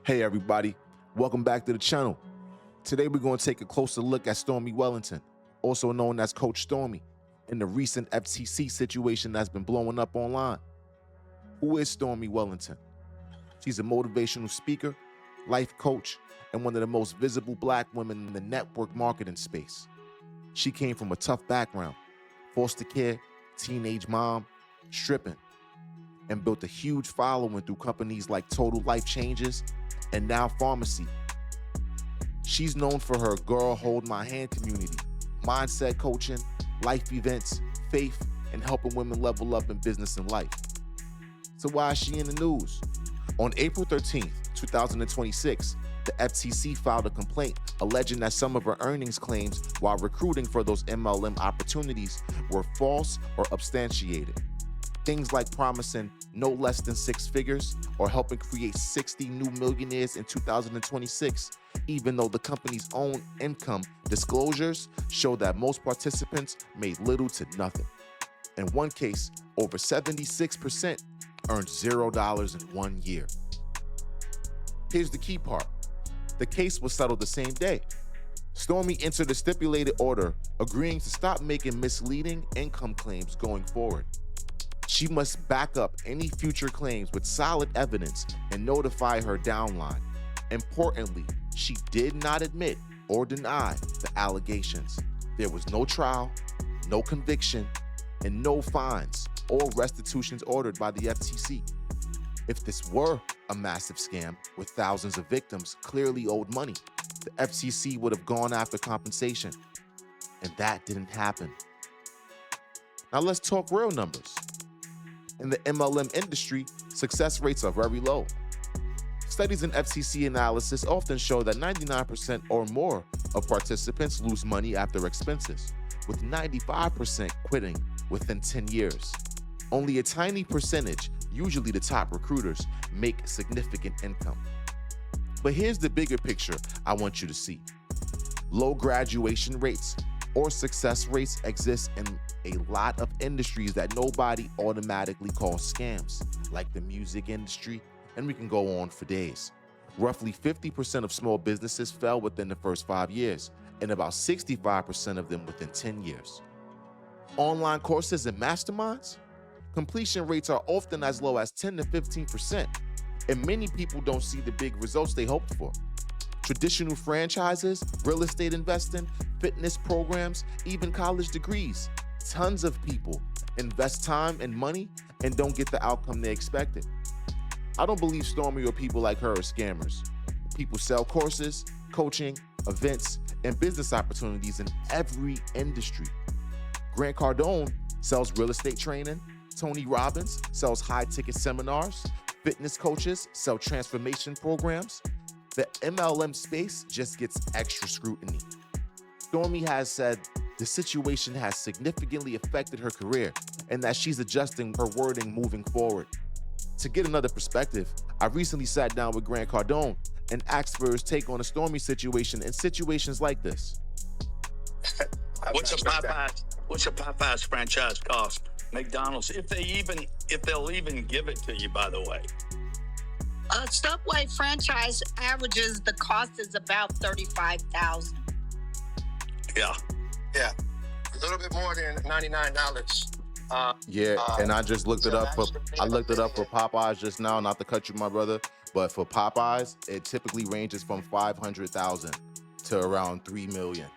Hey everybody, welcome back to the channel. Today we're going to take a closer look at Stormy Wellington, also known as Coach Stormy, in the recent FTC situation that's been blowing up online. Who is Stormy Wellington? She's a motivational speaker, life coach, and one of the most visible black women in the network marketing space. She came from a tough background, foster care, teenage mom, stripping, and built a huge following through companies like Total Life Changes and now Farmasi. She's known for her Girl Hold My Hand community, mindset coaching, life events, faith, and helping women level up in business and life. So why is she in the news? On April 13th, 2026, the FTC filed a complaint alleging that some of her earnings claims while recruiting for those MLM opportunities were false or substantiated. Things like promising no less than 6 figures or helping create 60 new millionaires in 2026, even though the company's own income disclosures show that most participants made little to nothing. In one case, over 76% earned $0 in 1 year. Here's the key part. The case was settled the same day. Stormy entered a stipulated order agreeing to stop making misleading income claims going forward. She must back up any future claims with solid evidence and notify her downline. Importantly, she did not admit or deny the allegations. There was no trial, no conviction, and no fines or restitutions ordered by the FTC. If this were a massive scam with thousands of victims clearly owed money, the FTC would have gone after compensation. And that didn't happen. Now let's talk real numbers. In the MLM industry, success rates are very low. Studies in FTC analysis often show that 99% or more of participants lose money after expenses, with 95% quitting within 10 years. Only a tiny percentage, usually the top recruiters, make significant income. But here's the bigger picture I want you to see. Low graduation rates or success rates exist in a lot of industries that nobody automatically calls scams, like the music industry, and we can go on for days. Roughly 50% of small businesses fail within the first 5 years, and about 65% of them within 10 years. Online courses and masterminds? Completion rates are often as low as 10 to 15%, and many people don't see the big results they hoped for. Traditional franchises, real estate investing, fitness programs, even college degrees. Tons of people invest time and money and don't get the outcome they expected. I don't believe Stormy or people like her are scammers. People sell courses, coaching, events, and business opportunities in every industry. Grant Cardone sells real estate training. Tony Robbins sells high-ticket seminars. Fitness coaches sell transformation programs. The MLM space just gets extra scrutiny. Stormy has said the situation has significantly affected her career and that she's adjusting her wording moving forward. To get another perspective, I recently sat down with Grant Cardone and asked for his take on the Stormy situation in situations like this. What's a Popeyes franchise cost? McDonald's, if they'll even give it to you, by the way. A Subway franchise averages the cost is about $35,000. Yeah, a little bit more than $99. And I just looked it up for Popeyes just now, not to cut you, my brother, but for Popeyes, it typically ranges from $500,000 to around $3 million.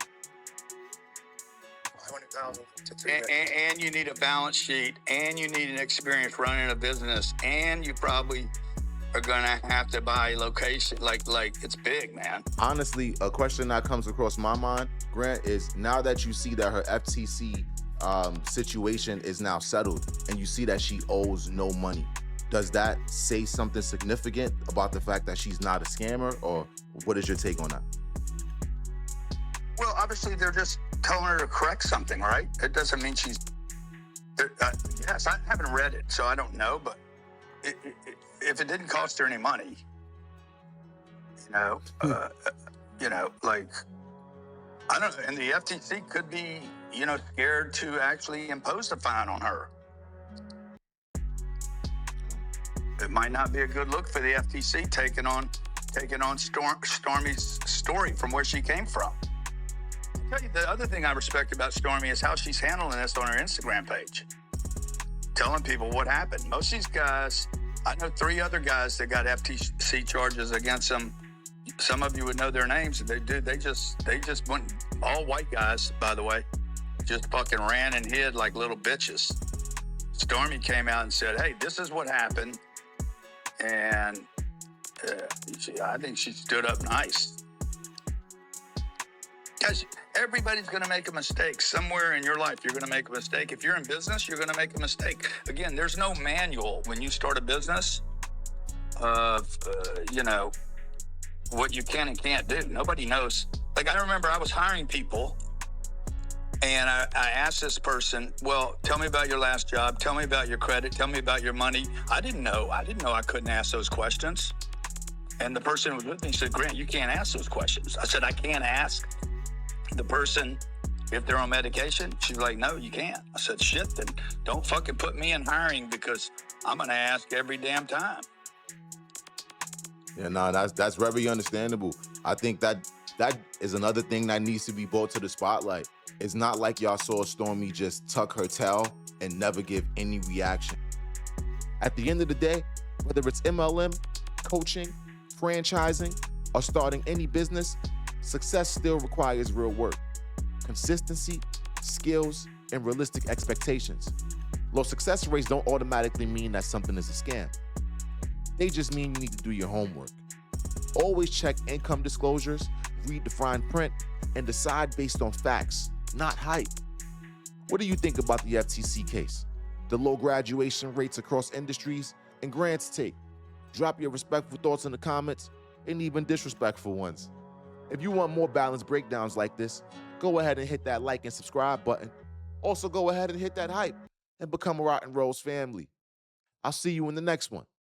And you need a balance sheet, and you need an experience running a business, and you probably are gonna have to buy a location. Like it's big, man. Honestly, a question that comes across my mind, Grant, is now that you see that her FTC situation is now settled and you see that she owes no money, does that say something significant about the fact that she's not a scammer, or what is your take on that? Well, obviously they're just telling her to correct something, right? It doesn't mean she's. Yes, I haven't read it, so I don't know. But if it didn't cost her any money, like I don't know, and the FTC could be, scared to actually impose a fine on her. It might not be a good look for the FTC taking on taking on Stormy's story from where she came from. I'll tell you, the other thing I respect about Stormy is how she's handling this on her Instagram page, telling people what happened. Most of these guys, I know 3 other guys that got FTC charges against them. Some of you would know their names. They just went, all white guys, by the way, just fucking ran and hid like little bitches. Stormy came out and said, hey, this is what happened. And I think she stood up nice. Guys, everybody's going to make a mistake. Somewhere in your life, you're going to make a mistake. If you're in business, you're going to make a mistake. Again, there's no manual when you start a business of, what you can and can't do. Nobody knows. Like, I remember I was hiring people, and I asked this person, well, tell me about your last job. Tell me about your credit. Tell me about your money. I didn't know I couldn't ask those questions. And the person who was with me said, Grant, you can't ask those questions. I said, I can't ask the person if they're on medication. She's like, no, you can't. I said, shit, then don't fucking put me in hiring, because I'm going to ask every damn time. Yeah, no, that's very understandable. I think that is another thing that needs to be brought to the spotlight. It's not like y'all saw Stormy just tuck her tail and never give any reaction. At the end of the day, whether it's MLM, coaching, franchising, or starting any business, success still requires real work, consistency, skills, and realistic expectations. Low success rates don't automatically mean that something is a scam. They just mean you need to do your homework. Always check income disclosures, read the fine print, and decide based on facts, not hype. What do you think about the FTC case, the low graduation rates across industries, and Grant's take? Drop your respectful thoughts in the comments, and even disrespectful ones. If you want more balanced breakdowns like this, go ahead and hit that like and subscribe button. Also, go ahead and hit that hype and become a Rotten Rose family. I'll see you in the next one.